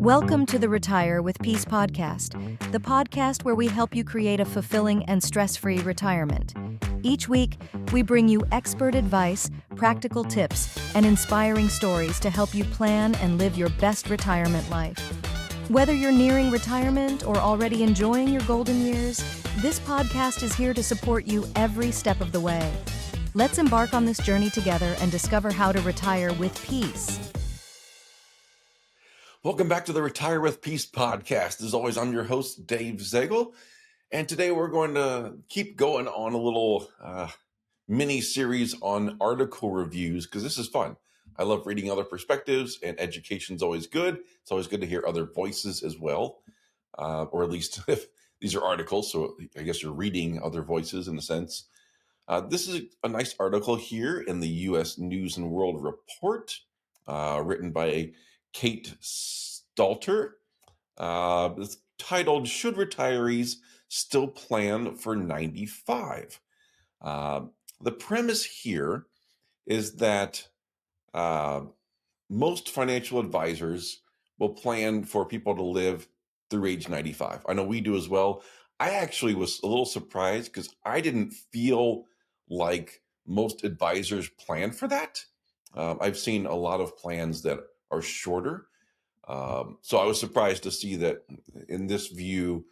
Welcome to the Retire with Peace podcast, the podcast where we help you create a fulfilling and stress-free retirement. Each week, we bring you expert advice, practical tips, and inspiring stories to help you plan and live your best retirement life. Whether you're nearing retirement or already enjoying your golden years, this podcast is here to support you every step of the way. Let's embark on this journey together and discover how to retire with peace. Welcome back to the Retire with Peace podcast. As always, I'm your host, Dave Zaegel, and today we're going to keep going on a little mini series on article reviews because this is fun. I love reading other perspectives, and education's always good. It's always good to hear other voices as well, or at least if these are articles, so I guess you're reading other voices in a sense. This is a nice article here in the U.S. News and World Report, written by Kate Stalter. It's titled, "Should Retirees Still Plan for 95?" The premise here is that most financial advisors will plan for people to live through age 95. I know we do as well. I actually was a little surprised because I didn't feel like most advisors plan for that. I've seen a lot of plans that are shorter. So I was surprised to see that in this view,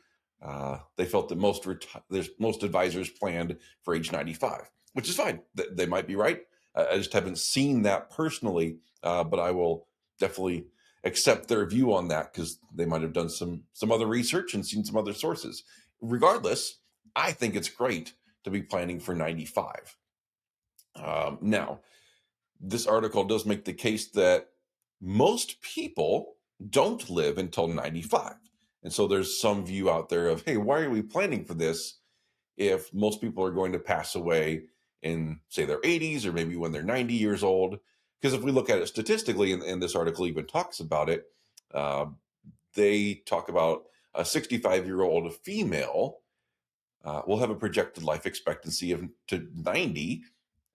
they felt that most advisors planned for age 95, which is fine. They might be right. I just haven't seen that personally, but I will definitely accept their view on that because they might have done some other research and seen some other sources. Regardless, I think it's great to be planning for 95. Now, this article does make the case that most people don't live until 95. And so there's some view out there of, hey, why are we planning for this if most people are going to pass away in, say, their 80s or maybe when they're 90 years old? Because if we look at it statistically, and this article even talks about it, they talk about a 65-year-old female will have a projected life expectancy of to 90,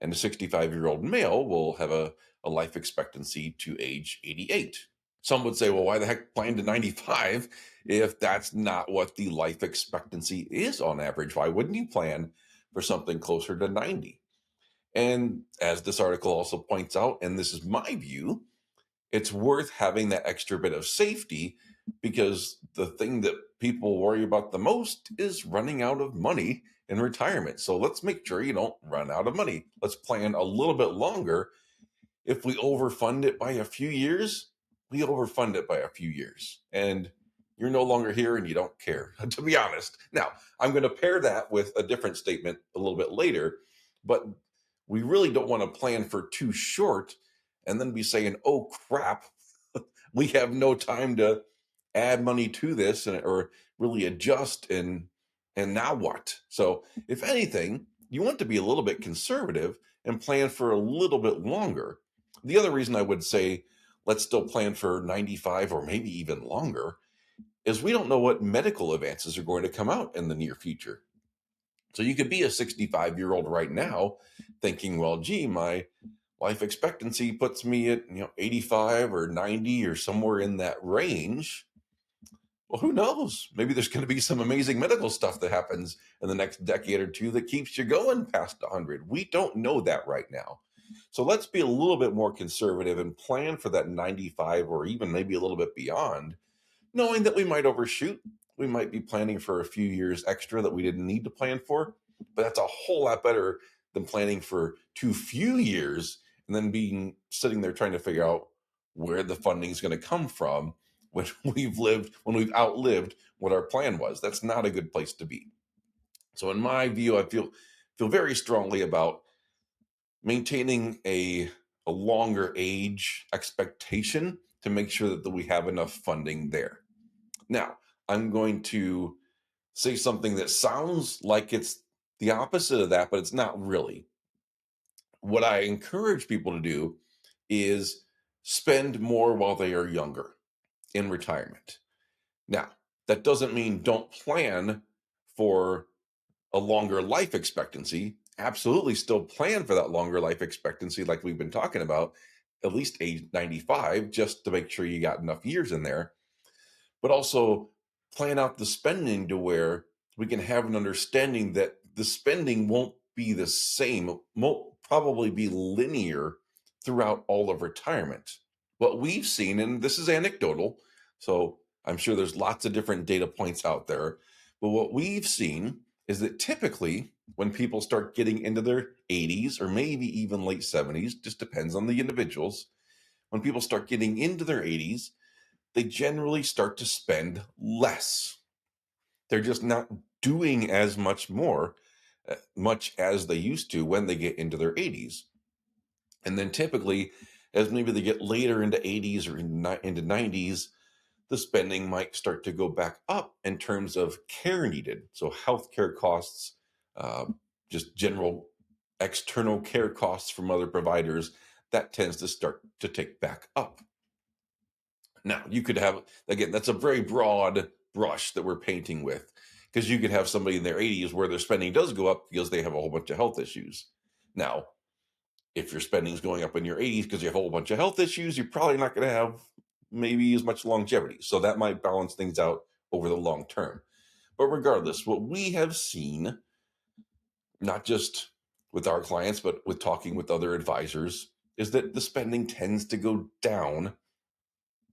and a 65-year-old male will have a life expectancy to age 88. Some would say, well, why the heck plan to 95 if that's not what the life expectancy is on average? Why wouldn't you plan for something closer to 90? And as this article also points out, and this is my view, it's worth having that extra bit of safety because the thing that people worry about the most is running out of money in retirement. So let's make sure you don't run out of money. Let's plan a little bit longer. If we overfund it by a few years, we overfund it by a few years. And you're no longer here and you don't care, to be honest. Now, I'm going to pair that with a different statement a little bit later, but we really don't want to plan for too short and then be saying, oh, crap, we have no time to add money to this or really adjust and now what? So if anything, you want to be a little bit conservative and plan for a little bit longer. The other reason I would say let's still plan for 95 or maybe even longer is we don't know what medical advances are going to come out in the near future. So you could be a 65-year-old right now thinking, well, gee, my life expectancy puts me at 85 or 90 or somewhere in that range. Well, who knows? Maybe there's going to be some amazing medical stuff that happens in the next decade or two that keeps you going past 100. We don't know that right now. So let's be a little bit more conservative and plan for that 95 or even maybe a little bit beyond, knowing that we might overshoot. We might be planning for a few years extra that we didn't need to plan for, but that's a whole lot better than planning for too few years and then sitting there trying to figure out where the funding is going to come from when we've outlived what our plan was. That's not a good place to be. So in my view, I feel very strongly about maintaining a longer age expectation to make sure that we have enough funding there. Now, I'm going to say something that sounds like it's the opposite of that, but it's not really. What I encourage people to do is spend more while they are younger in retirement. Now, that doesn't mean don't plan for a longer life expectancy. Absolutely still plan for that longer life expectancy like we've been talking about, at least age 95, just to make sure you got enough years in there. but also plan out the spending to where we can have an understanding that the spending won't be the same, it won't probably be linear throughout all of retirement. What we've seen, and this is anecdotal, so I'm sure there's lots of different data points out there, but what we've seen is that typically when people start getting into their 80s or maybe even late 70s, just depends on the individuals, when people start getting into their 80s, they generally start to spend less. They're just not doing as much as they used to when they get into their 80s. And then typically, as maybe they get later into 80s or into 90s, the spending might start to go back up in terms of care needed. So healthcare costs, uh, just general external care costs from other providers, that tends to start to tick back up. Now, you could have, again, that's a very broad brush that we're painting with, because you could have somebody in their 80s where their spending does go up because they have a whole bunch of health issues. Now, if your spending is going up in your 80s because you have a whole bunch of health issues, you're probably not going to have maybe as much longevity. So that might balance things out over the long term. But regardless, what we have seen, not just with our clients, but with talking with other advisors, is that the spending tends to go down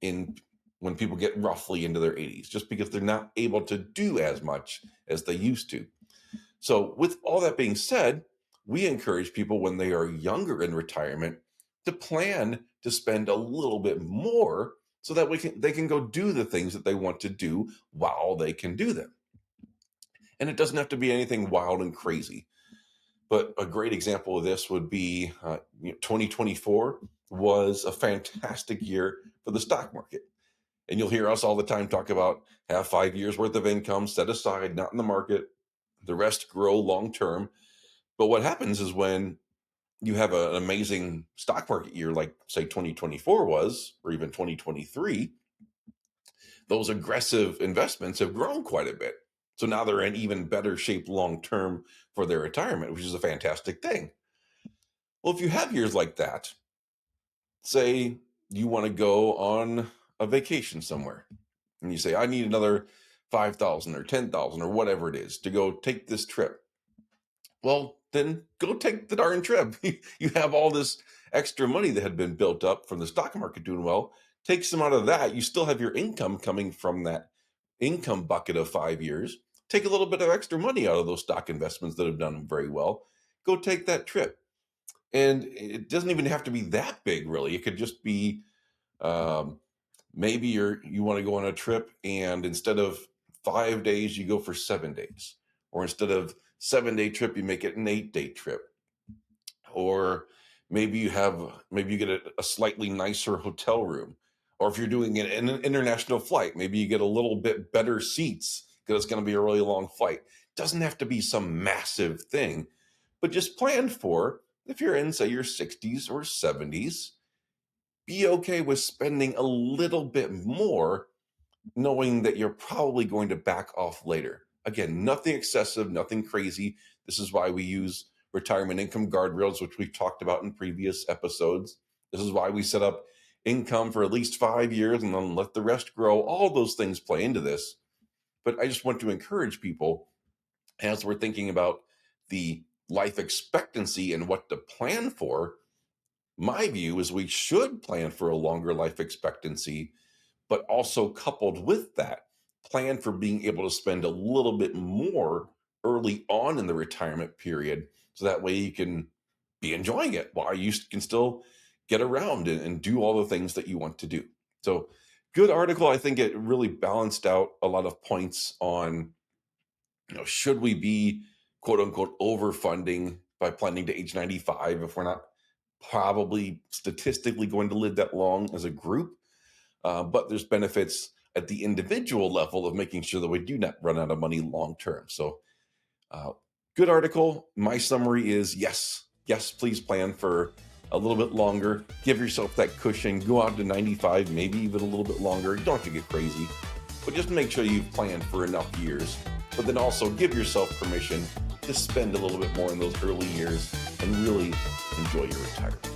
in when people get roughly into their 80s, just because they're not able to do as much as they used to. So with all that being said, we encourage people when they are younger in retirement to plan to spend a little bit more so that they can go do the things that they want to do while they can do them. And it doesn't have to be anything wild and crazy. But a great example of this would be 2024 was a fantastic year for the stock market. And you'll hear us all the time talk about have 5 years worth of income set aside, not in the market, the rest grow long term. But what happens is when you have an amazing stock market year, like say 2024 was, or even 2023, those aggressive investments have grown quite a bit. So now they're in even better shape long term for their retirement, which is a fantastic thing. Well, if you have years like that, say you want to go on a vacation somewhere, and you say, I need another 5,000 or 10,000 or whatever it is to go take this trip. Well, then go take the darn trip. You have all this extra money that had been built up from the stock market doing well. Take some out of that. You still have your income coming from that income bucket of 5 years. Take a little bit of extra money out of those stock investments that have done very well. Go take that trip. And it doesn't even have to be that big, really. It could just be um, maybe you want to go on a trip, and instead of 5 days, you go for 7 days. Or instead of 7 day trip, you make it an 8 day trip. Or maybe you get a slightly nicer hotel room. Or if you're doing an international flight, maybe you get a little bit better seats because it's going to be a really long flight. Doesn't have to be some massive thing, but just plan for if you're in, say, your 60s or 70s, be okay with spending a little bit more, knowing that you're probably going to back off later. Again, nothing excessive, nothing crazy. This is why we use retirement income guardrails, which we've talked about in previous episodes. This is why we set up income for at least 5 years and then let the rest grow. All those things play into this. But I just want to encourage people as we're thinking about the life expectancy and what to plan for. My view is we should plan for a longer life expectancy, but also coupled with that, plan for being able to spend a little bit more early on in the retirement period. So that way you can be enjoying it while you can still get around and do all the things that you want to do. So good article. I think it really balanced out a lot of points on, should we be quote unquote overfunding by planning to age 95 if we're not probably statistically going to live that long as a group. But there's benefits at the individual level of making sure that we do not run out of money long term. So good article. My summary is yes, please plan for a little bit longer. Give yourself that cushion. Go out to 95, maybe even a little bit longer. You don't have to get crazy, but just make sure you've planned for enough years. But then also give yourself permission to spend a little bit more in those early years and really enjoy your retirement.